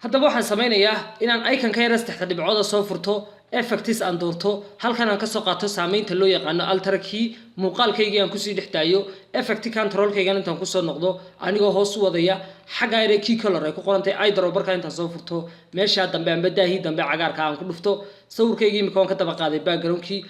haddaba waxaan samaynayaa inaan icon ka yara saddexda dhibcood soo furto effects aan doorto halkan aan ka soo qaato saameynta loo yaqaan alter key muuqaalkayga aan ku sii dhextaayo effect control-kayga intaan ku soo noqdo anigoo hoos u wadaya xagga ay key color ay ku qorantay either barka intaan soo furto meesha dambe amba daahii dambe cagaarka aan ku dhufto sawirkayga imika aan ka daba qaaday background-kii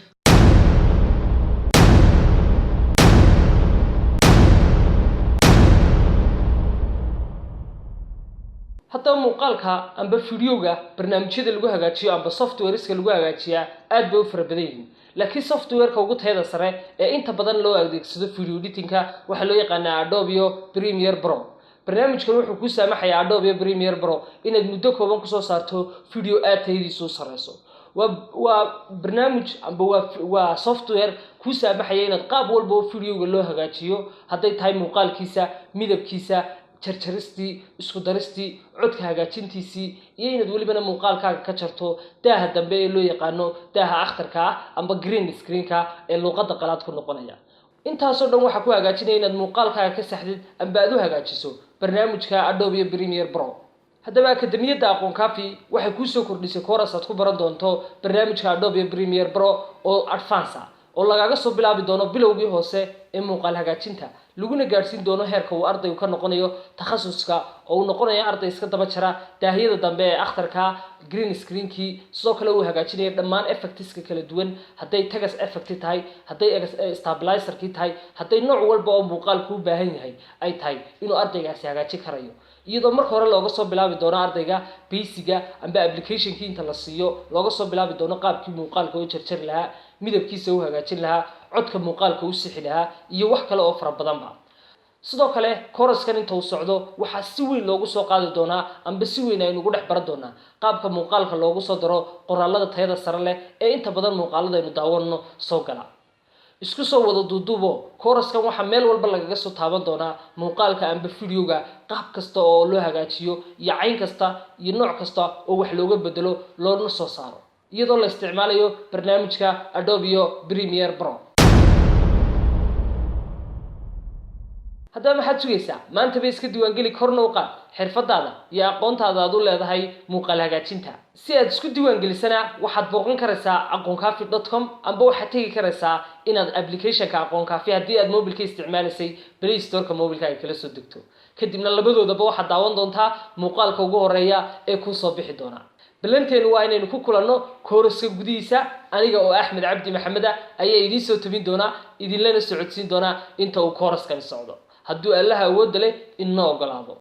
hatta muuqaalka amba videoga barnaamijyada lagu hagaajiyo amba software-iska lagu hagaajiyaa aad bay u farabadan laakiin software-ka ugu tayada sare ee inta badan loo adeegsado video editing-ka waxa loo yaqaan Adobe Premiere Pro barnaamijkan wuxuu ku saamaxayaa Adobe Premiere Pro inaad muddo kooban ku soo saarto video aad tayadiisu sareyso waa barnaamij amba waa software ku saamaxaya inaad qaab walba oo videoga loo hagaajiyo haday tahay muuqaalkiisa midabkiisa jarjaristii isku daristii codka hagaajintiisii iyo inaad walibana muuqaalkaaga ka jarto daaha dambe ee loo yaqaano daaha akhtarka amba green screen-ka ee luqadda qalaad ku noqonaya intaas oo dhan waxa ku hagaajinaya inaad muuqaalkaaga ka saxdid amba aad u hagaajiso barnaamijka Adobe Premiere Pro haddaba akademiyada aqoon kaafi waxay ku soo kordhisay course aad ku baran doonto barnaamijka Adobe Premiere Pro oo advance oo lagaga soo bilaabi doono bilowgii hoose ee muuqaal hagaajinta laguna gaarsiin doono heerka uu ardaygu ka noqonayo takhasuska oo uu noqonayo arday iska daba jara daahiyada dambe ee akhtarka green screen-kii sidoo kale uu hagaajinayo dhammaan effects-ka kala duwan haday tagas effect tahay haday stabilizer-kii tahay haday nooc walba oo muuqaalku u baahan yahay ay tahay inuu ardaygaasi hagaajin karayo iyadoo marka hore looga soo bilaabi doono ardayga basic-ga amba application-kii inta la siiyo looga soo bilaabi doono qaabkii muuqaalka oo jarjar lahaa midabkiisa uu hagaajin lahaa codka muuqaalka uu sixi lahaa iyo wax kale oo fara badan ba sidoo kale course-kan inta uu socdo waxa si weyn loogu soo qaadi doonaa amba si weyn ay ugu dhex baran doonaa qaabka muuqaalka loogu soo daro qoraalada tayada sare leh ee inta badan muuqaalada aynu daawano soo gala isku soo wada duuduubo course-kan waxa meel walba lagaga soo taaban doonaa muuqaalka amba videoga qaab kasta oo loo hagaajiyo iyo cayn kasta iyo nooc kasta oo wax looga bedelo loona soo saaro iyadoo la isticmaalayo barnaamijka Adobe Premiere Pro haddaba maxaad sugaysaa maanta bay iska diiwaangeli korna u qaad xirfadaada iyo aqoontaada aad u leedahay muuqaal hagaajinta si aad isku diiwaangelisana waxaad booqan karaysaa aqoonkafi.com amba waxaad tagi karaysaa inaad application-ka aqoonkafi haddii aad mobilka isticmaalaysay Play Store-ka mobilka ay kala soo degto kadibna labadoodaba waxaad daawan doontaa muuqaalka ugu horeeya ee ku soo bixi doona balanteenu waa inaynu ku kulanno course-ka gudihiisa aniga oo Axmed Cabdi Maxamed ayaa idin soo tabin doona idin lana socodsiin doona inta uu course-kan socdo hadduu Allah awood leh inoo ogolaado